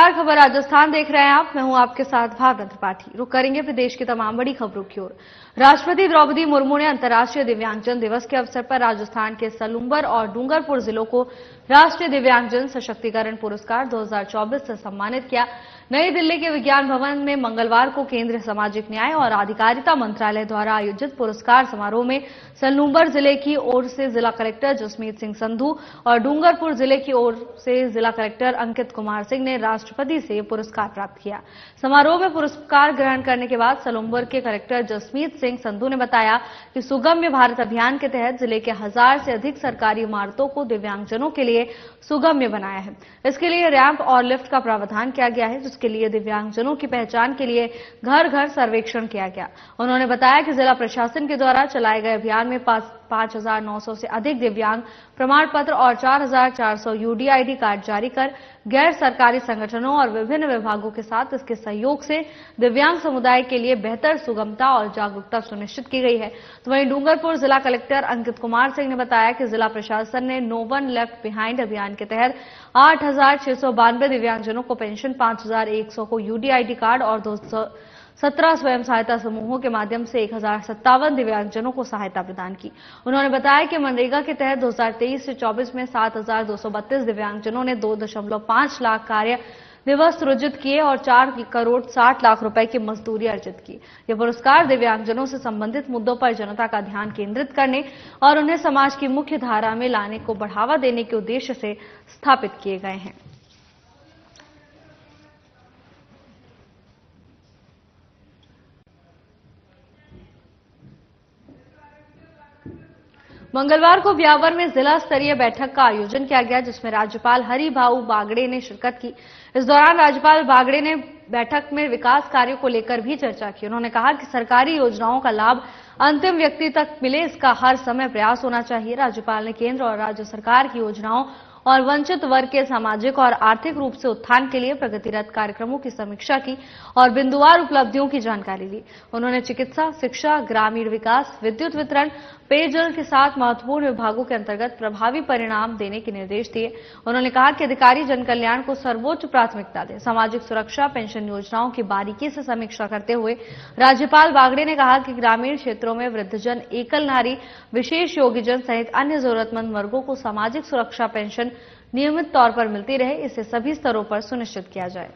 नमस्कार, खबर राजस्थान देख रहे हैं आप। मैं हूं आपके साथ भावना त्रिपाठी। रुक करेंगे प्रदेश की तमाम बड़ी खबरों की ओर। राष्ट्रपति द्रौपदी मुर्मू ने अंतर्राष्ट्रीय दिव्यांगजन दिवस के अवसर पर राजस्थान के सलूंबर और डूंगरपुर जिलों को राष्ट्रीय दिव्यांगजन सशक्तिकरण पुरस्कार 2024 से सम्मानित किया। नई दिल्ली के विज्ञान भवन में मंगलवार को केंद्रीय सामाजिक न्याय और अधिकारिता मंत्रालय द्वारा आयोजित पुरस्कार समारोह में सलूंबर जिले की ओर से जिला कलेक्टर जसमीत सिंह संधू और डूंगरपुर जिले की ओर से जिला कलेक्टर अंकित कुमार सिंह ने राष्ट्रपति से पुरस्कार प्राप्त किया। समारोह में पुरस्कार ग्रहण करने के बाद सलूंबर के कलेक्टर जसमीत सिंह संधू ने बताया कि सुगम्य भारत अभियान के तहत जिले के 1000 से अधिक सरकारी इमारतों को दिव्यांगजनों के लिए सुगम्य बनाया है। इसके लिए रैंप और लिफ्ट का प्रावधान किया गया है, जिसके लिए दिव्यांगजनों की पहचान के लिए घर घर सर्वेक्षण किया गया। उन्होंने बताया कि जिला प्रशासन के द्वारा चलाए गए अभियान में 5,900 से अधिक दिव्यांग प्रमाण पत्र और 4,400 यूडीआईडी कार्ड जारी कर गैर सरकारी संगठनों और विभिन्न विभागों के साथ इसके सहयोग से दिव्यांग समुदाय के लिए बेहतर सुगमता और जागरूकता सुनिश्चित की गई है। तो वहीं डूंगरपुर जिला कलेक्टर अंकित कुमार सिंह ने बताया कि जिला प्रशासन ने नो वन लेफ्ट बिहाइंड अभियान के तहत 8,692 दिव्यांगजनों को पेंशन, 5,100 को यूडीआईडी कार्ड और 217 स्वयं सहायता समूहों के माध्यम से 1,057 दिव्यांगजनों को सहायता प्रदान की। उन्होंने बताया कि मनरेगा के तहत 2023 से 24 में 7,232 दिव्यांगजनों ने 2.5 लाख कार्य दिवस सृजित किए और 4 करोड़ 60 लाख रुपए की मजदूरी अर्जित की। यह पुरस्कार दिव्यांगजनों से संबंधित मुद्दों पर जनता का ध्यान केंद्रित करने और उन्हें समाज की मुख्य धारा में लाने को बढ़ावा देने के उद्देश्य से स्थापित किए गए हैं। मंगलवार को ब्यावर में जिला स्तरीय बैठक का आयोजन किया गया, जिसमें राज्यपाल हरिभाऊ बागड़े ने शिरकत की। इस दौरान राज्यपाल बागड़े ने बैठक में विकास कार्यों को लेकर भी चर्चा की। उन्होंने कहा कि सरकारी योजनाओं का लाभ अंतिम व्यक्ति तक मिले, इसका हर समय प्रयास होना चाहिए। राज्यपाल ने केंद्र और राज्य सरकार की योजनाओं और वंचित वर्ग के सामाजिक और आर्थिक रूप से उत्थान के लिए प्रगतिरत कार्यक्रमों की समीक्षा की और बिंदुवार उपलब्धियों की जानकारी ली। उन्होंने चिकित्सा, शिक्षा, ग्रामीण विकास, विद्युत वितरण, पेयजल के साथ महत्वपूर्ण विभागों के अंतर्गत प्रभावी परिणाम देने के निर्देश दिए। उन्होंने कहा कि अधिकारी जन कल्याण को सर्वोच्च प्राथमिकता दें। सामाजिक सुरक्षा, पेंशन योजनाओं की बारीकी से समीक्षा करते हुए राज्यपाल बागड़े ने कहा कि ग्रामीण क्षेत्रों में वृद्धजन, एकल नारी, विशेष योग्यजन सहित अन्य जरूरतमंद वर्गों को सामाजिक सुरक्षा पेंशन नियमित तौर पर मिलती रहे, इसे सभी स्तरों पर सुनिश्चित किया जाए।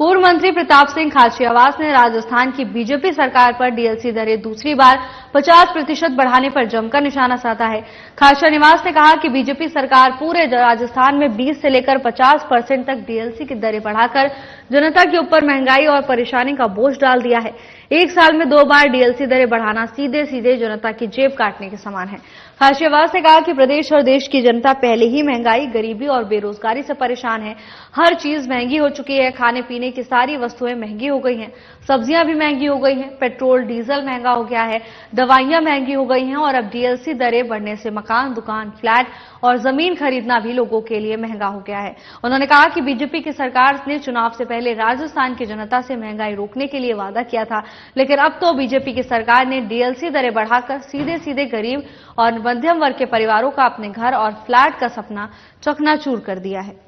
पूर्व मंत्री प्रताप सिंह खाचरियावास ने राजस्थान की बीजेपी सरकार पर डीएलसी दरें दूसरी बार 50% बढ़ाने पर जमकर निशाना साधा है। खाचरियावास ने कहा कि बीजेपी सरकार पूरे राजस्थान में 20 से लेकर 50% तक डीएलसी की दरें बढ़ाकर जनता के ऊपर महंगाई और परेशानी का बोझ डाल दिया है। एक साल में 2 बार डीएलसी दरें बढ़ाना सीधे सीधे जनता की जेब काटने के समान है। खाचरियावास ने कहा कि प्रदेश और देश की जनता पहले ही महंगाई, गरीबी और बेरोजगारी से परेशान है। हर चीज महंगी हो चुकी है। खाने पीने की सारी वस्तुएं महंगी हो गई हैं, सब्जियां भी महंगी हो गई हैं, पेट्रोल डीजल महंगा हो गया है, दवाइयां महंगी हो गई हैं और अब डीएलसी दरें बढ़ने से मकान, दुकान, फ्लैट और जमीन खरीदना भी लोगों के लिए महंगा हो गया है। उन्होंने कहा कि बीजेपी की सरकार ने चुनाव से पहले राजस्थान की जनता से महंगाई रोकने के लिए वादा किया था, लेकिन अब तो बीजेपी की सरकार ने डीएलसी दरें बढ़ाकर सीधे सीधे गरीब और मध्यम वर्ग के परिवारों का अपने घर और फ्लैट का सपना चकनाचूर कर दिया है।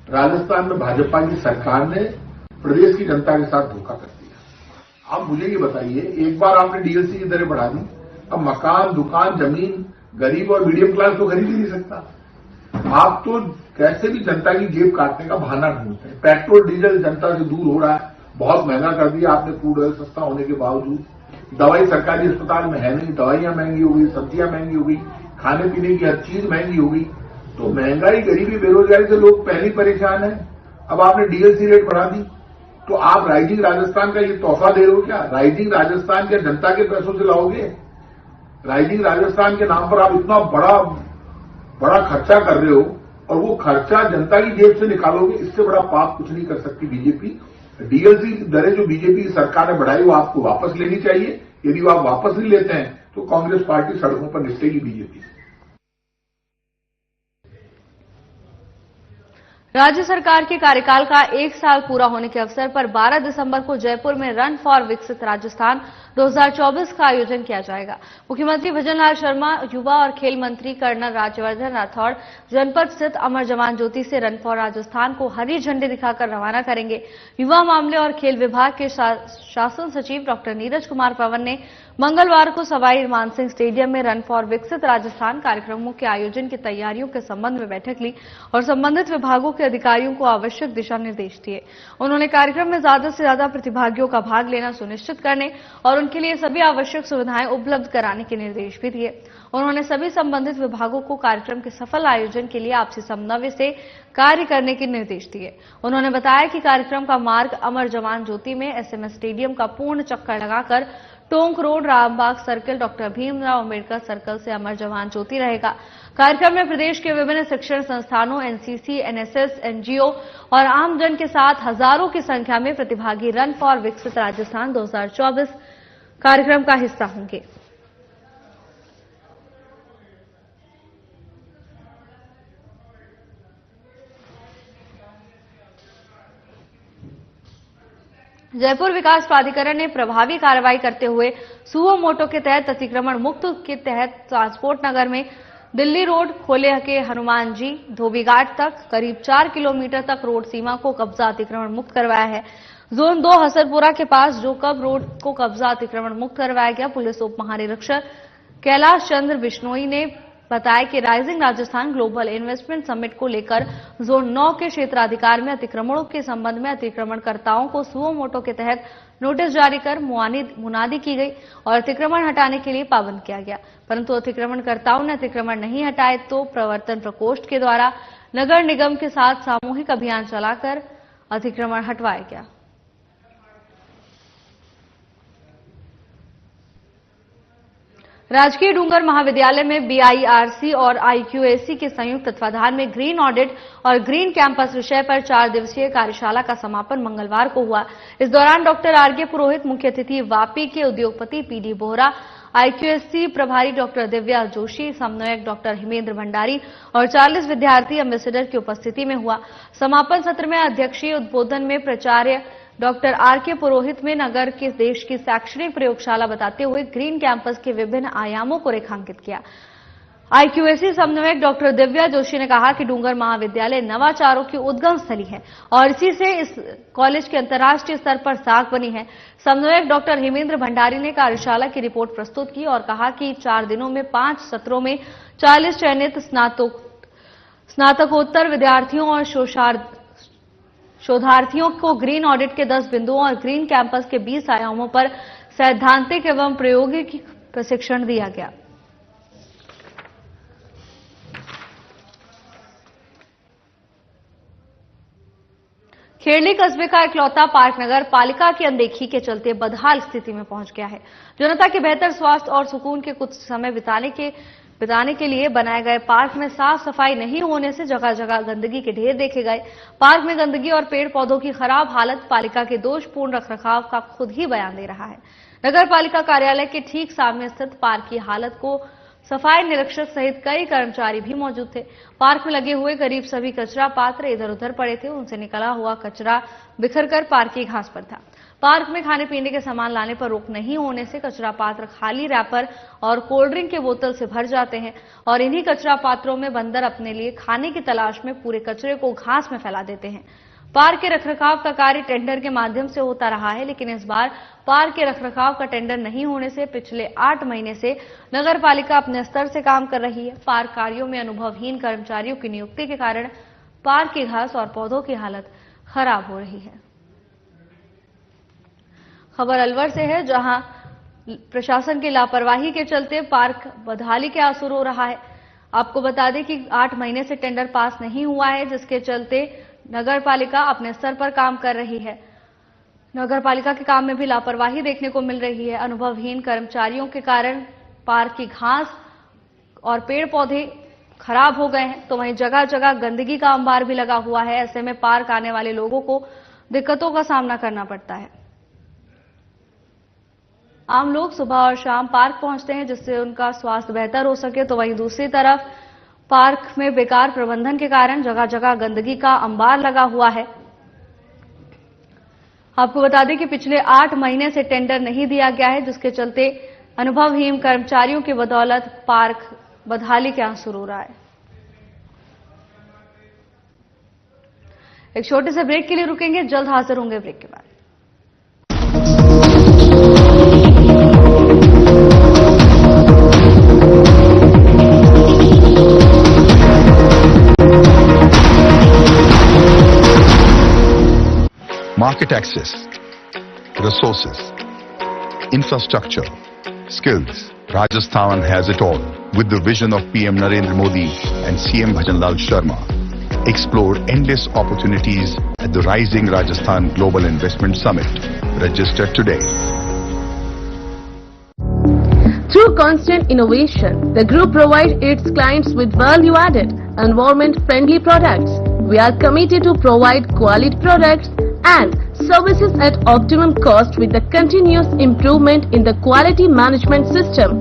राजस्थान में भाजपा की सरकार ने प्रदेश की जनता के साथ धोखा कर दिया। अब मुझे ये बताइए, एक बार आपने डीएलसी की दरें बढ़ा दी, अब मकान, दुकान, जमीन गरीब और मीडियम क्लास तो खरीद ही नहीं सकता। आप तो कैसे भी जनता की जेब काटने का बहाना ढूंढते हैं। पेट्रोल डीजल जनता से दूर हो रहा है, बहुत महंगा कर दिया आपने क्रूड ऑयल सस्ता होने के बावजूद। दवाई सरकारी अस्पताल में है नहीं, दवाइयां महंगी हो गई, सब्जियां महंगी हो गई, खाने पीने की हर चीज महंगी हो गई। तो महंगाई, गरीबी, बेरोजगारी से लोग पहले ही परेशान हैं। अब आपने डीएलसी रेट बढ़ा दी, तो आप राइजिंग राजस्थान का ये तोहफा दे रहे हो क्या? राइजिंग राजस्थान क्या जनता के पैसों से लाओगे? राइजिंग राजस्थान के नाम पर आप इतना बड़ा खर्चा कर रहे हो और वो खर्चा जनता की जेब से निकालोगे, इससे बड़ा पाप कुछ नहीं कर सकती बीजेपी। डीएलसी दरें जो बीजेपी सरकार ने बढ़ाई वो आपको वापस लेनी चाहिए। यदि वो आप वापस नहीं लेते हैं तो कांग्रेस पार्टी सड़कों पर निपटेगी बीजेपी से। राज्य सरकार के कार्यकाल का 1 साल पूरा होने के अवसर पर 12 दिसंबर को जयपुर में रन फॉर विकसित राजस्थान 2024 का आयोजन किया जाएगा। मुख्यमंत्री भजनलाल शर्मा, युवा और खेल मंत्री कर्नल राज्यवर्धन राठौड़ जनपद स्थित अमर जवान ज्योति से रन फॉर राजस्थान को हरी झंडी दिखाकर रवाना करेंगे। युवा मामले और खेल विभाग के शासन सचिव डॉक्टर नीरज कुमार पवन ने मंगलवार को सवाई मानसिंह स्टेडियम में रन फॉर विकसित राजस्थान कार्यक्रमों के आयोजन की तैयारियों के संबंध में बैठक ली और संबंधित विभागों के अधिकारियों को आवश्यक दिशा निर्देश दिए। उन्होंने कार्यक्रम में ज्यादा से ज्यादा प्रतिभागियों का भाग लेना सुनिश्चित करने और उनके लिए सभी आवश्यक सुविधाएं उपलब्ध कराने के निर्देश भी दिए। उन्होंने सभी संबंधित विभागों को कार्यक्रम के सफल आयोजन के लिए आपसी समन्वय से कार्य करने के निर्देश दिए। उन्होंने बताया कि कार्यक्रम का मार्ग अमर जवान ज्योति में एसएमएस स्टेडियम का पूर्ण चक्कर लगाकर Tonk road, Rambagh circle, doctor Bhimrao Ambedkar circle से अमर जवान ज्योति रहेगा। कार्यक्रम में प्रदेश के विभिन्न शिक्षण संस्थानों, एनसीसी, एनएसएस, एनजीओ और आमजन के साथ हजारों की संख्या में प्रतिभागी रन फॉर विकसित राजस्थान 2024 कार्यक्रम का हिस्सा होंगे। जयपुर विकास प्राधिकरण ने प्रभावी कार्रवाई करते हुए सुओ मोटो के तहत अतिक्रमण मुक्त के तहत ट्रांसपोर्ट नगर में दिल्ली रोड खोले के हनुमान जी धोबीघाट तक करीब 4 किलोमीटर तक रोड सीमा को कब्जा अतिक्रमण मुक्त करवाया है। जोन 2 हसरपुरा के पास जोकब रोड को कब्जा अतिक्रमण मुक्त करवाया गया। पुलिस उप महानिरीक्षक कैलाश चंद्र बिश्नोई ने बताया कि rising Rajasthan global investment summit को लेकर जोन 9 के क्षेत्राधिकार में अतिक्रमणों के संबंध में अतिक्रमणकर्ताओं को सुओ मोटो के तहत नोटिस जारी कर मुनादी की गई और अतिक्रमण हटाने के लिए पाबंद किया गया। परंतु अतिक्रमणकर्ताओं ने अतिक्रमण नहीं हटाए तो प्रवर्तन प्रकोष्ठ के द्वारा नगर निगम के साथ सामूहिक अभियान चलाकर अतिक्रमण हटवाया गया। राजकीय डूंगर महाविद्यालय में बीआईआरसी और आईक्यूएसी के संयुक्त तत्वाधान में ग्रीन ऑडिट और ग्रीन कैंपस विषय पर 4 दिवसीय कार्यशाला का समापन मंगलवार को हुआ। इस दौरान डॉक्टर आरके पुरोहित, मुख्य अतिथि वापी के उद्योगपति पीडी बोहरा, आईक्यूएसी प्रभारी डॉक्टर दिव्या जोशी, समन्वयक डॉक्टर हिमेंद्र भंडारी और 40 विद्यार्थी एम्बेसडर की उपस्थिति में हुआ। समापन सत्र में अध्यक्षीय उद्बोधन में प्राचार्य डॉक्टर आरके पुरोहित में नगर के देश की शैक्षणिक प्रयोगशाला बताते हुए ग्रीन कैंपस के विभिन्न आयामों को रेखांकित किया। आईक्यूएसी समन्वयक डॉक्टर दिव्या जोशी ने कहा कि डूंगर महाविद्यालय नवाचारों की उद्गम स्थली है और इसी से इस कॉलेज के अंतर्राष्ट्रीय स्तर पर साख बनी है। समन्वयक डॉक्टर हिमेंद्र भंडारी ने कार्यशाला की रिपोर्ट प्रस्तुत की और कहा कि 4 दिनों में 5 सत्रों में 40 चयनित स्नातकोत्तर विद्यार्थियों और शोधार्थियों को ग्रीन ऑडिट के 10 बिंदुओं और ग्रीन कैंपस के 20 आयामों पर सैद्धांतिक एवं प्रायोगिक प्रशिक्षण दिया गया। खेड़ली कस्बे का इकलौता पार्क नगर पालिका की अनदेखी के चलते बदहाल स्थिति में पहुंच गया है। जनता के बेहतर स्वास्थ्य और सुकून के कुछ समय बिताने के लिए बनाए गए पार्क में साफ सफाई नहीं होने से जगह जगह गंदगी के ढेर देखे गए। पार्क में गंदगी और पेड़ पौधों की खराब हालत पालिका के दोषपूर्ण रखरखाव का खुद ही बयान दे रहा है। नगर पालिका कार्यालय के ठीक सामने स्थित पार्क की हालत को सफाई निरीक्षक सहित कई कर्मचारी भी मौजूद थे। पार्क में लगे हुए करीब सभी कचरा पात्र इधर उधर पड़े थे। उनसे निकला हुआ कचरा बिखरकर पार्क की घास पर था। पार्क में खाने पीने के सामान लाने पर रोक नहीं होने से कचरा पात्र खाली रैपर और कोल्ड ड्रिंक के बोतल से भर जाते हैं और इन्हीं कचरा पात्रों में बंदर अपने लिए खाने की तलाश में पूरे कचरे को घास में फैला देते हैं। पार्क के रखरखाव का कार्य टेंडर के माध्यम से होता रहा है, लेकिन इस बार पार्क के रखरखाव का टेंडर नहीं होने से पिछले 8 महीने से नगर पालिका अपने स्तर से काम कर रही है। पार्क कार्यों में अनुभवहीन कर्मचारियों की नियुक्ति के कारण पार्क की घास और पौधों की हालत खराब हो रही है। खबर अलवर से है, जहां प्रशासन की लापरवाही के चलते पार्क बदहाली के आंसू रो रहा है। आपको बता दें कि 8 महीने से टेंडर पास नहीं हुआ है, जिसके चलते नगर पालिका अपने स्तर पर काम कर रही है। नगर पालिका के काम में भी लापरवाही देखने को मिल रही है। अनुभवहीन कर्मचारियों के कारण पार्क की घास और पेड़ पौधे खराब हो गए हैं, तो वहीं जगह जगह गंदगी का अंबार भी लगा हुआ है। ऐसे में पार्क आने वाले लोगों को दिक्कतों का सामना करना पड़ता है। आम लोग सुबह और शाम पार्क पहुंचते हैं जिससे उनका स्वास्थ्य बेहतर हो सके, तो वहीं दूसरी तरफ पार्क में बेकार प्रबंधन के कारण जगह जगह गंदगी का अंबार लगा हुआ है। आपको बता दें कि पिछले 8 महीने से टेंडर नहीं दिया गया है, जिसके चलते अनुभवहीन कर्मचारियों की बदौलत पार्क बदहाली के आंसू रो रहा है। एक छोटे से ब्रेक के लिए रुकेंगे, जल्द हाजिर होंगे ब्रेक के बाद। Market access, resources, infrastructure, skills. Rajasthan has it all. With the vision of PM Narendra Modi and CM Bhajanlal Sharma, explore endless opportunities at the Rising Rajasthan Global Investment Summit. Register today. Through constant innovation, the group provides its clients with value-added, environment-friendly products. We are committed to provide quality products and services at optimum cost with the continuous improvement in the quality management system.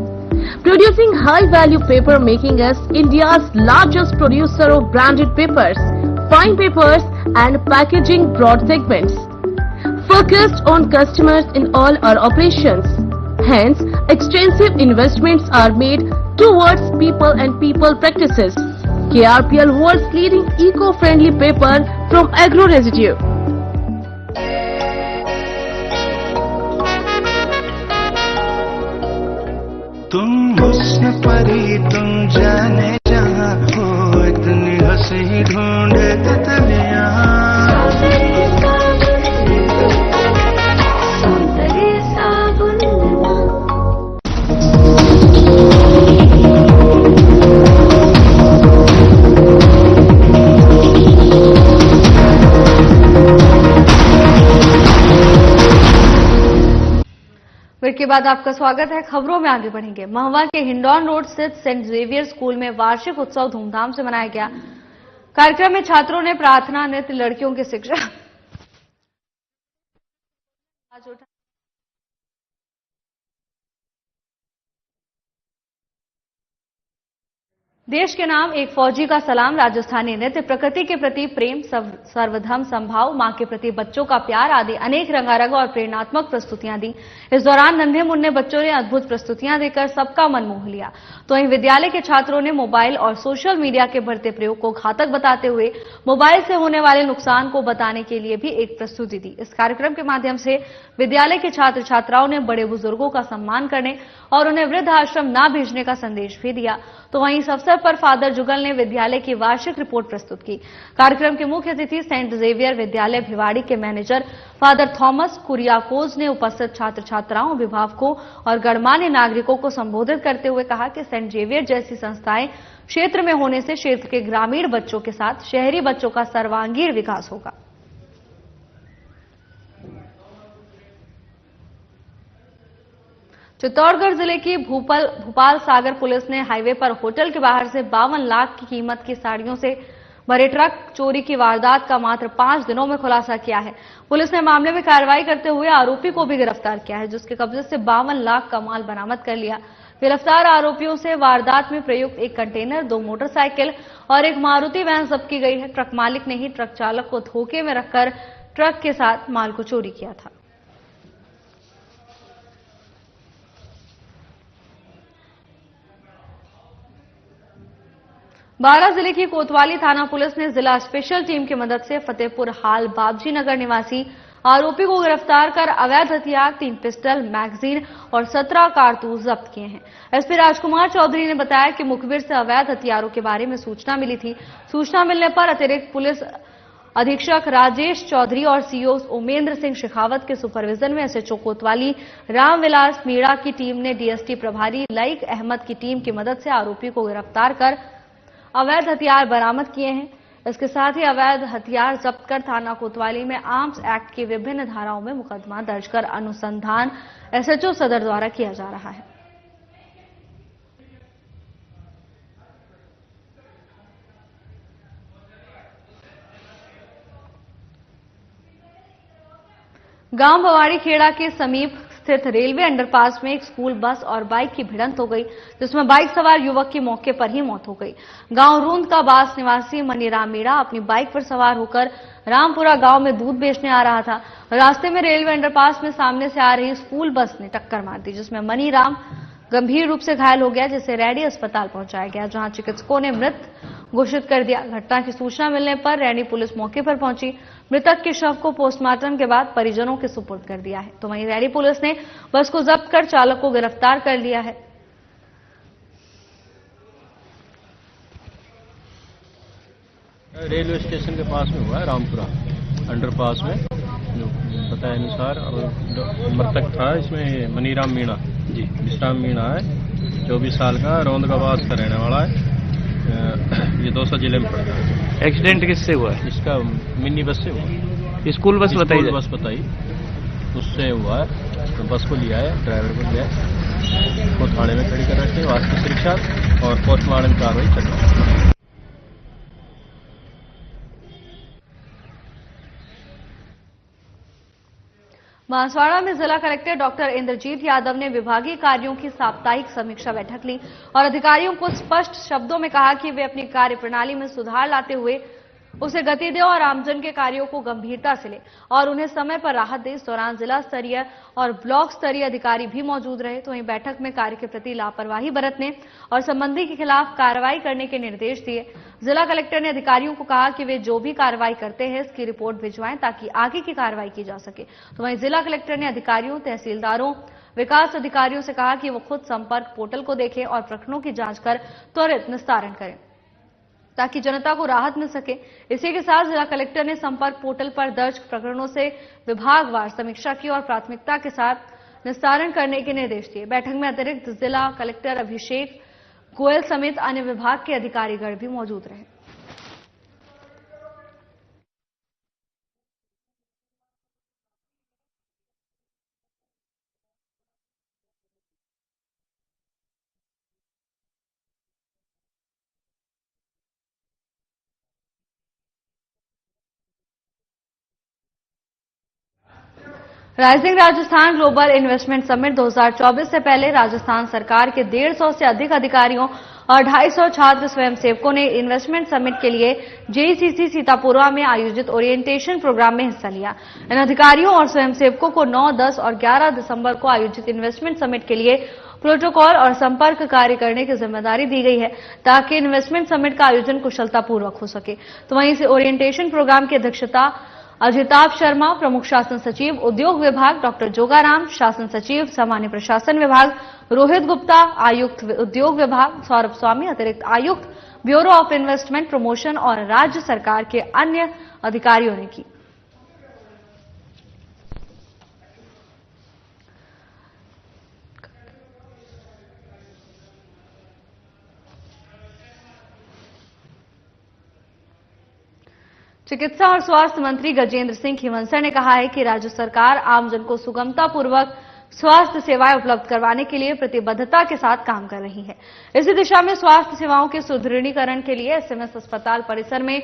Producing high-value paper, making us India's largest producer of branded papers, fine papers and packaging broad segments. Focused on customers in all our operations. Hence, extensive investments are made towards people and people practices. KRPL world's leading eco-friendly paper from agro residue. तुम हुस्न परी तुम जाने जहाँ हो, इतनी हंसी ढूंढे तितलियाँ। ब्रेक के बाद आपका स्वागत है। खबरों में आगे बढ़ेंगे। महवा के हिंडौन रोड स्थित सेंट जेवियर स्कूल में वार्षिक उत्सव धूमधाम से मनाया गया। कार्यक्रम में छात्रों ने प्रार्थना, नृत्य, लड़कियों की शिक्षा देश के नाम एक फौजी का सलाम, राजस्थानी नृत्य, प्रकृति के प्रति प्रेम, सर्वधर्म समभाव, मां के प्रति बच्चों का प्यार आदि अनेक रंगारंग और प्रेरणात्मक प्रस्तुतियां दी। इस दौरान नन्हे मुन्ने बच्चों ने अद्भुत प्रस्तुतियां देकर सबका मन मोह लिया। तो वहीं विद्यालय के छात्रों ने मोबाइल और सोशल मीडिया के बढ़ते प्रयोग को घातक बताते हुए मोबाइल से होने वाले नुकसान को बताने के लिए भी एक प्रस्तुति दी। इस कार्यक्रम के माध्यम से विद्यालय के छात्र छात्राओं ने बड़े बुजुर्गों का सम्मान करने और उन्हें वृद्ध आश्रम न भेजने का संदेश भी दिया। तो वहीं इस अवसर पर फादर जुगल ने विद्यालय की वार्षिक रिपोर्ट प्रस्तुत की। कार्यक्रम के मुख्य अतिथि सेंट जेवियर विद्यालय भिवाड़ी के मैनेजर फादर थॉमस कुरियाकोज ने उपस्थित छात्र छात्राओं, अभिभावकों और गणमान्य नागरिकों को संबोधित करते हुए कहा कि सेंट जेवियर जैसी संस्थाएं क्षेत्र में होने से क्षेत्र के ग्रामीण बच्चों के साथ शहरी बच्चों का सर्वांगीण विकास होगा। चित्तौड़गढ़ जिले की भूपाल सागर पुलिस ने हाईवे पर होटल के बाहर से 52 लाख की कीमत की साड़ियों से भरे ट्रक चोरी की वारदात का मात्र 5 दिनों में खुलासा किया है। पुलिस ने मामले में कार्रवाई करते हुए आरोपी को भी गिरफ्तार किया है, जिसके कब्जे से 52 लाख का माल बरामद कर लिया। गिरफ्तार आरोपियों से वारदात में प्रयुक्त एक कंटेनर, 2 मोटरसाइकिल और एक मारुति वैन जब्त की गई है। ट्रक मालिक ने ही ट्रक चालक को धोखे में रखकर ट्रक के साथ माल को चोरी किया था। बारां जिले की कोतवाली थाना पुलिस ने जिला स्पेशल टीम की मदद से फतेहपुर हाल बाबजी नगर निवासी आरोपी को गिरफ्तार कर अवैध हथियार, 3 पिस्टल, मैगजीन और 17 कारतूस जब्त किए हैं। एसपी राजकुमार चौधरी ने बताया कि मुखबिर से अवैध हथियारों के बारे में सूचना मिली थी। सूचना मिलने पर अतिरिक्त पुलिस अधीक्षक राजेश चौधरी और सीओ उमेंद्र सिंह शेखावत के सुपरविजन में एसएचओ कोतवाली रामविलास मीणा की टीम ने डीएसटी प्रभारी लईक अहमद की टीम की मदद से आरोपी को गिरफ्तार कर अवैध हथियार बरामद किए हैं। इसके साथ ही अवैध हथियार जब्त कर थाना कोतवाली में आर्म्स एक्ट की विभिन्न धाराओं में मुकदमा दर्ज कर अनुसंधान एसएचओ सदर द्वारा किया जा रहा है। गांव बवाड़ी खेड़ा के समीप स्थित रेलवे अंडरपास में एक स्कूल बस और बाइक की भिड़ंत हो गई, जिसमें बाइक सवार युवक की मौके पर ही मौत हो गई। गांव रूंद का बास निवासी मनीराम मीणा अपनी बाइक पर सवार होकर रामपुरा गांव में दूध बेचने आ रहा था। रास्ते में रेलवे अंडरपास में सामने से आ रही स्कूल बस ने टक्कर मार दी, जिसमें मनीराम गंभीर रूप से घायल हो गया, जिसे रैनी अस्पताल पहुंचाया गया, जहां चिकित्सकों ने मृत घोषित कर दिया। घटना की सूचना मिलने पर रैनी पुलिस मौके पर पहुंची। मृतक के शव को पोस्टमार्टम के बाद परिजनों के सुपुर्द कर दिया है। तो वहीं रैनी पुलिस ने बस को जब्त कर चालक को गिरफ्तार कर लिया है। रेलवे स्टेशन के पास में हुआ है, रामपुरा अंडरपास में, जो बताए अनुसार। और मृतक था इसमें मनीराम मीणा जी, विश्राम मीणा है, 24 साल का, रौंद का बास का रहने वाला है। ये 200 जिले में पड़ता है। एक्सीडेंट किससे हुआ है? इसका मिनी बस से हुआ। स्कूल बस बताई? बस बताई, उससे हुआ है। तो बस को लिया है, ड्राइवर को लिया है, वो थाने में खड़ी कर रखे हैं, वास्तविक शिक्षा और पोस्टमार्टम कार्रवाई चल रही है। बांसवाड़ा में जिला कलेक्टर डॉक्टर इंद्रजीत यादव ने विभागीय कार्यों की साप्ताहिक समीक्षा बैठक ली और अधिकारियों को स्पष्ट शब्दों में कहा कि वे अपनी कार्य प्रणाली में सुधार लाते हुए उसे गति दें और आमजन के कार्यों को गंभीरता से लें और उन्हें समय पर राहत दें। इस दौरान जिला स्तरीय और ब्लॉक स्तरीय अधिकारी भी मौजूद रहे। तो वहीं बैठक में कार्य के प्रति लापरवाही बरतने और संबंधी के खिलाफ कार्रवाई करने के निर्देश दिए। जिला कलेक्टर ने अधिकारियों को कहा कि वे जो भी कार्रवाई करते हैं इसकी रिपोर्ट भिजवाएं ताकि आगे की कार्रवाई की जा सके। तो वहीं जिला कलेक्टर ने अधिकारियों, तहसीलदारों, विकास अधिकारियों से कहा कि वो खुद संपर्क पोर्टल को देखें और प्रकरणों की जांच कर त्वरित निस्तारण करें ताकि जनता को राहत मिल सके। इसी के साथ जिला कलेक्टर ने संपर्क पोर्टल पर दर्ज प्रकरणों से विभागवार समीक्षा की और प्राथमिकता के साथ निस्तारण करने के निर्देश दिए। बैठक में अतिरिक्त जिला कलेक्टर अभिषेक गोयल समेत अन्य विभाग के अधिकारीगण भी मौजूद रहे। Rising Rajasthan global investment summit 2024 से पहले राजस्थान सरकार के 150 से अधिक अधिकारियों और 250 छात्र स्वयंसेवकों ने इन्वेस्टमेंट समिट के लिए जेईसीसी सीतापुरा में आयोजित ओरिएंटेशन प्रोग्राम में हिस्सा लिया। इन अधिकारियों और स्वयंसेवकों को 9, 10 और 11 दिसंबर को आयोजित इन्वेस्टमेंट समिट के लिए प्रोटोकॉल और संपर्क कार्य करने की जिम्मेदारी दी गई है ताकि इन्वेस्टमेंट समिट का आयोजन कुशलतापूर्वक हो सके। तो वहीं से ओरिएंटेशन प्रोग्राम की अध्यक्षता अजिताभ शर्मा, प्रमुख शासन सचिव उद्योग विभाग डॉक्टर जोगाराम, शासन सचिव सामान्य प्रशासन विभाग रोहित गुप्ता, आयुक्त उद्योग विभाग सौरभ स्वामी, अतिरिक्त आयुक्त ब्यूरो ऑफ इन्वेस्टमेंट प्रमोशन और राज्य सरकार के अन्य अधिकारियों ने की। चिकित्सा और स्वास्थ्य मंत्री गजेंद्र सिंह खीवंसर ने कहा है कि राज्य सरकार आमजन को सुगमतापूर्वक स्वास्थ्य सेवाएं उपलब्ध करवाने के लिए प्रतिबद्धता के साथ काम कर रही है। इसी दिशा में स्वास्थ्य सेवाओं के सुदृढ़ीकरण के लिए एसएमएस अस्पताल परिसर में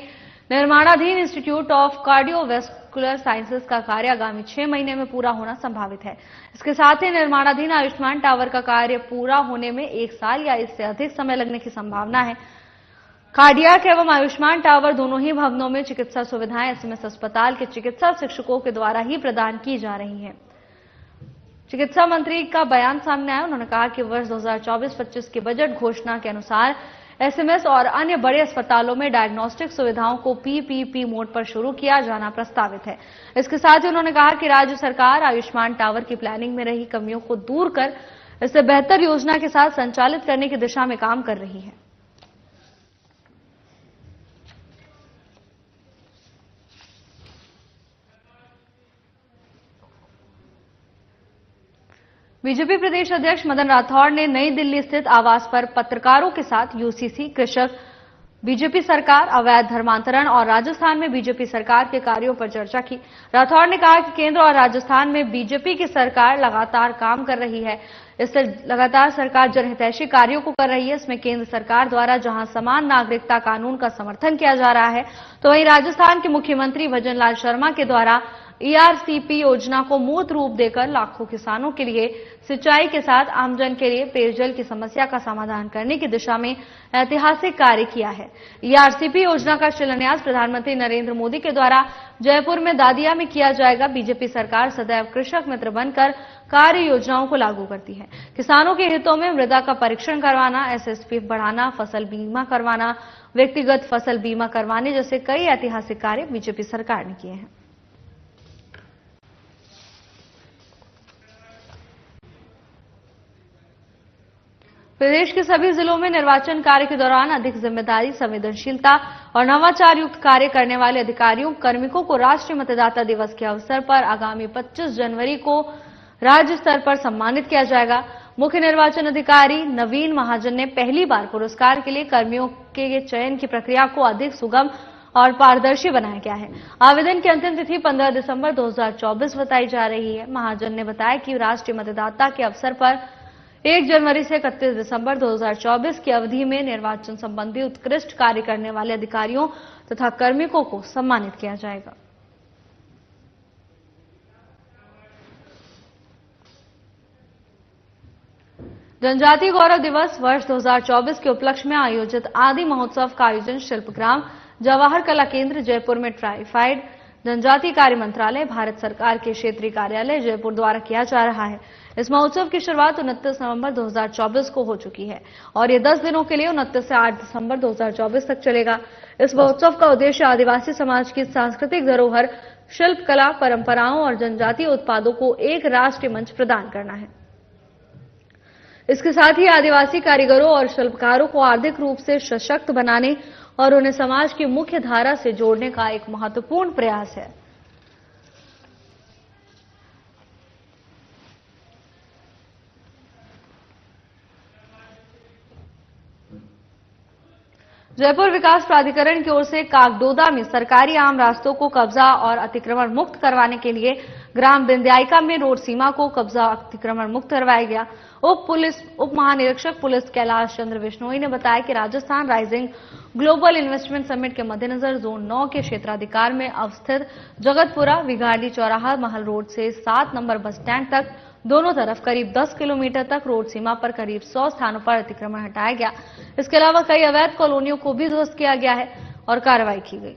निर्माणाधीन इंस्टीट्यूट ऑफ कार्डियोवैस्कुलर साइंसेज का कार्य आगामी 6 महीने में पूरा होना संभावित है। इसके साथ ही निर्माणाधीन आयुष्मान टावर का कार्य पूरा होने में 1 साल या इससे अधिक समय लगने की संभावना है। कार्डियक एवं आयुष्मान टावर दोनों ही भवनों में चिकित्सा सुविधाएं एसएमएस अस्पताल के चिकित्सा शिक्षकों के द्वारा ही प्रदान की जा रही हैं। चिकित्सा मंत्री का बयान सामने आया। उन्होंने कहा कि वर्ष 2024-25 की बजट घोषणा के अनुसार एसएमएस और अन्य बड़े अस्पतालों में डायग्नोस्टिक सुविधाओं को पीपीपी मोड पर शुरू किया जाना प्रस्तावित है। इसके साथ ही उन्होंने कहा कि राज्य सरकार आयुष्मान टावर की प्लानिंग में रही कमियों को दूर कर इसे बेहतर योजना के साथ संचालित करने की दिशा में काम कर रही है। बीजेपी प्रदेश अध्यक्ष मदन राठौड़ ने नई दिल्ली स्थित आवास पर पत्रकारों के साथ यूसीसी, कृषक, बीजेपी सरकार, अवैध धर्मांतरण और राजस्थान में बीजेपी सरकार के कार्यों पर चर्चा की। राठौड़ ने कहा कि केंद्र और राजस्थान में बीजेपी की सरकार लगातार काम कर रही है। इससे लगातार सरकार जनहितैषी कार्यों को कर रही है। इसमें केंद्र सरकार द्वारा जहां समान नागरिकता कानून का समर्थन किया जा रहा है, तो वहीं राजस्थान के मुख्यमंत्री भजन लाल शर्मा के द्वारा ईआरसीपी योजना को मूर्त रूप देकर लाखों किसानों के लिए सिंचाई के साथ आमजन के लिए पेयजल की समस्या का समाधान करने की दिशा में ऐतिहासिक कार्य किया है। ईआरसीपी योजना का शिलान्यास प्रधानमंत्री नरेंद्र मोदी के द्वारा जयपुर में दादिया में किया जाएगा। बीजेपी सरकार सदैव कृषक मित्र बनकर कार्य योजनाओं को लागू करती है। किसानों के हितों में मृदा का परीक्षण करवाना, एसएसपी बढ़ाना, फसल बीमा करवाना, व्यक्तिगत फसल बीमा करवाने जैसे कई ऐतिहासिक कार्य बीजेपी सरकार ने किए हैं। प्रदेश के सभी जिलों में निर्वाचन कार्य के दौरान अधिक जिम्मेदारी, संवेदनशीलता और नवाचार युक्त कार्य करने वाले अधिकारियों कार्मिकों को राष्ट्रीय मतदाता दिवस के अवसर पर आगामी 25 जनवरी को राज्य स्तर पर सम्मानित किया जाएगा। मुख्य निर्वाचन अधिकारी नवीन महाजन ने पहली बार पुरस्कार के लिए कर्मियों के चयन की प्रक्रिया को अधिक सुगम और पारदर्शी बनाया गया है। आवेदन की अंतिम तिथि 15 दिसंबर 2024 बताई जा रही है। महाजन ने बताया कि राष्ट्रीय मतदाता के अवसर पर 1 जनवरी से 31 दिसंबर 2024 की अवधि में निर्वाचन संबंधी उत्कृष्ट कार्य करने वाले अधिकारियों तथा कार्मिकों को सम्मानित किया जाएगा। जनजातीय गौरव दिवस वर्ष 2024 के उपलक्ष्य में आयोजित आदि महोत्सव का आयोजन शिल्पग्राम जवाहर कला केंद्र जयपुर में ट्राइफाइड जनजातीय कार्य मंत्रालय, भारत सरकार के क्षेत्रीय कार्यालय जयपुर द्वारा किया जा रहा है। इस महोत्सव की शुरुआत 29 नवंबर 2024 को हो चुकी है और ये 10 दिनों के लिए 29 से 8 दिसंबर 2024 तक चलेगा। इस महोत्सव का उद्देश्य आदिवासी समाज की सांस्कृतिक धरोहर, शिल्प कला, परंपराओं और जनजातीय उत्पादों को एक राष्ट्रीय मंच प्रदान करना है। इसके साथ ही आदिवासी कारीगरों और शिल्पकारों को आर्थिक रूप से सशक्त बनाने और उन्हें समाज की मुख्य धारा से जोड़ने का एक महत्वपूर्ण प्रयास है। जयपुर विकास प्राधिकरण की ओर से कागडोदा में सरकारी आम रास्तों को कब्जा और अतिक्रमण मुक्त करवाने के लिए ग्राम बिंद्यायिका में रोड सीमा को कब्जा अतिक्रमण मुक्त करवाया गया। उप महानिरीक्षक पुलिस कैलाश चंद्र बिश्नोई ने बताया कि Rajasthan rising global investment summit के मद्देनजर जोन 9 के क्षेत्राधिकार में अवस्थित जगतपुरा विगाड़ी चौराहा महल रोड से 7 नंबर बस स्टैंड तक दोनों तरफ करीब 10 किलोमीटर तक रोड सीमा पर करीब 100 स्थानों पर अतिक्रमण हटाया गया। इसके अलावा कई अवैध कॉलोनियों को भी ध्वस्त किया गया है और कार्रवाई की गई।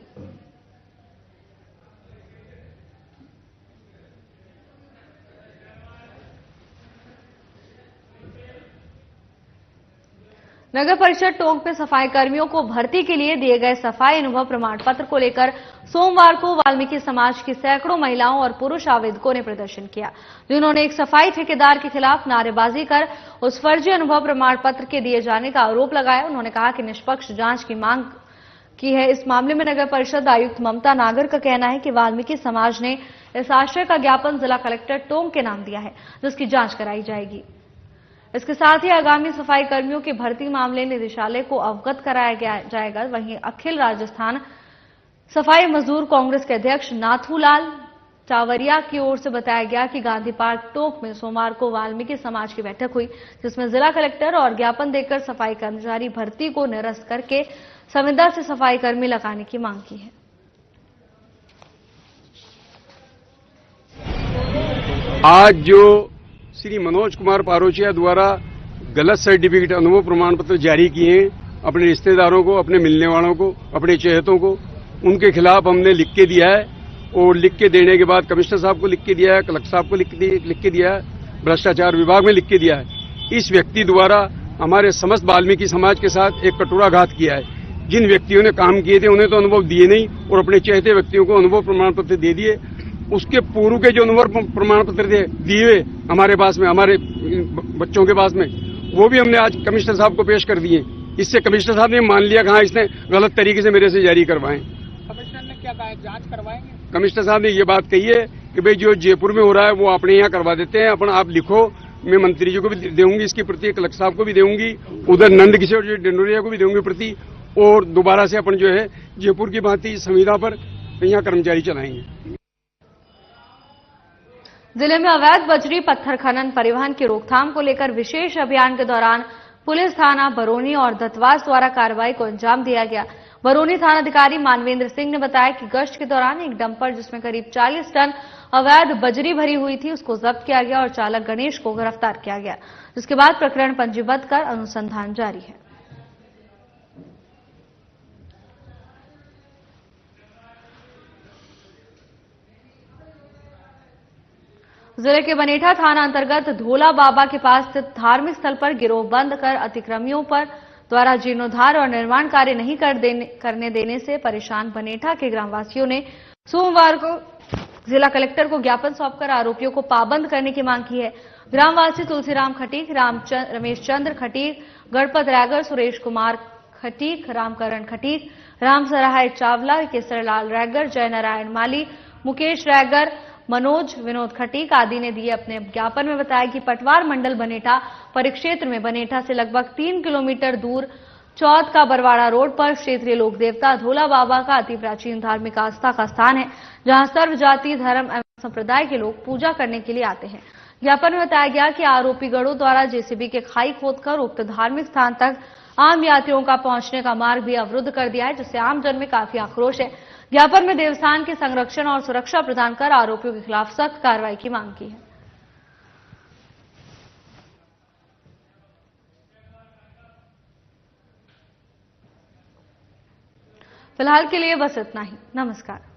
नगर परिषद टोंक में सफाई कर्मियों को भर्ती के लिए दिए गए सफाई अनुभव प्रमाण पत्र को लेकर सोमवार को वाल्मीकि समाज की सैकड़ों महिलाओं और पुरुष आवेदकों ने प्रदर्शन किया, जिन्होंने एक सफाई ठेकेदार के खिलाफ नारेबाजी कर उस फर्जी अनुभव प्रमाण पत्र के दिए जाने का आरोप लगाया। उन्होंने कहा कि निष्पक्ष जांच की मांग की है। इस मामले में नगर परिषद आयुक्त ममता नागर का कहना है कि वाल्मीकि समाज ने इस आशय का ज्ञापन जिला कलेक्टर टोंक के नाम दिया है, जिसकी जांच कराई जाएगी। इसके साथ ही आगामी सफाई कर्मियों की भर्ती मामले निदेशालय को अवगत कराया जाएगा। वहीं अखिल राजस्थान सफाई मजदूर कांग्रेस के अध्यक्ष नाथूलाल चावरिया की ओर से बताया गया कि गांधी पार्क टोंक में सोमवार को वाल्मीकि समाज की बैठक हुई, जिसमें जिला कलेक्टर और ज्ञापन देकर सफाई कर्मचारी भर्ती को निरस्त करके संविदा से सफाई कर्मी लगाने की मांग की है। आज जो श्री मनोज कुमार पारोचिया द्वारा गलत सर्टिफिकेट अनुभव प्रमाण पत्र जारी किए हैं अपने रिश्तेदारों को, अपने मिलने वालों को, अपने चहेतों को, उनके खिलाफ हमने लिख के दिया है और लिख के देने के बाद कमिश्नर साहब को लिख के दिया है, कलेक्टर साहब को लिख के दिया है, भ्रष्टाचार विभाग में लिख के दिया है। इस व्यक्ति द्वारा हमारे समस्त वाल्मीकि समाज के साथ एक कटोराघात किया है। जिन व्यक्तियों ने काम किए थे उन्हें तो अनुभव दिए नहीं और अपने चहेते व्यक्तियों को अनुभव प्रमाण पत्र दे दिए। उसके पूर्व के जो अनुभव प्रमाण पत्र दिए हुए हमारे पास में, हमारे बच्चों के पास में, वो भी हमने आज कमिश्नर साहब को पेश कर दिए। इससे कमिश्नर साहब ने मान लिया कि हाँ इसने गलत तरीके से मेरे से जारी करवाए। कमिश्नर ने क्या कहा, जांच करवाएंगे? कमिश्नर साहब ने ये बात कही है कि भाई जो जयपुर में हो रहा है वो अपने यहाँ करवा देते हैं, अपन आप लिखो, मैं मंत्री जी को भी देऊंगी इसकी प्रति, कलेक्टर साहब को भी देऊंगी, उधर नंद किशोर जी डिंडोरिया को भी देऊंगी प्रति, और दोबारा से अपन जो है जयपुर की भांति संविदा पर यहाँ कर्मचारी चलाएंगे। जिले में अवैध बजरी पत्थर खनन परिवहन की रोकथाम को लेकर विशेष अभियान के दौरान पुलिस थाना बरौनी और दत्तवास द्वारा कार्रवाई को अंजाम दिया गया। बरौनी थानाधिकारी मानवेंद्र सिंह ने बताया कि गश्त के दौरान एक डंपर जिसमें करीब 40 टन अवैध बजरी भरी हुई थी उसको जब्त किया गया और चालक गणेश को गिरफ्तार किया गया, जिसके बाद प्रकरण पंजीबद्ध कर अनुसंधान जारी है। जिले के बनेठा थाना अंतर्गत धोला बाबा के पास स्थित धार्मिक स्थल पर गिरोह बंद कर अतिक्रमियों पर द्वारा जीर्णोद्धार और निर्माण कार्य नहीं करने देने से परेशान बनेठा के ग्रामवासियों ने सोमवार को जिला कलेक्टर को ज्ञापन सौंपकर आरोपियों को पाबंद करने की मांग की है। ग्रामवासी तुलसीराम खटीक, रमेश चंद्र खटीक, गणपत रैगर, सुरेश कुमार खटीक, रामकरण खटीक, राम सराय चावला, केसरलाल रैगर, जयनारायण माली, मुकेश रैगर, मनोज विनोद खटीक आदि ने दिए अपने ज्ञापन में बताया कि पटवार मंडल बनेठा परिक्षेत्र में बनेठा से लगभग 3 किलोमीटर दूर चौथ का बरवाड़ा रोड पर क्षेत्रीय लोक देवता धोला बाबा का अति प्राचीन धार्मिक आस्था का स्थान है, जहां सर्व जाति धर्म एवं संप्रदाय के लोग पूजा करने के लिए आते हैं। ज्ञापन में बताया गया कि आरोपी गढ़ों द्वारा जेसीबी के खाई खोदकर उक्त धार्मिक स्थान तक आम यात्रियों का पहुंचने का मार्ग भी अवरुद्ध कर दिया है, जिससे आमजन में काफी आक्रोश है। ज्ञापन में देवस्थान के संरक्षण और सुरक्षा प्रदान कर आरोपियों के खिलाफ सख्त कार्रवाई की मांग की है। फिलहाल के लिए बस इतना ही। नमस्कार।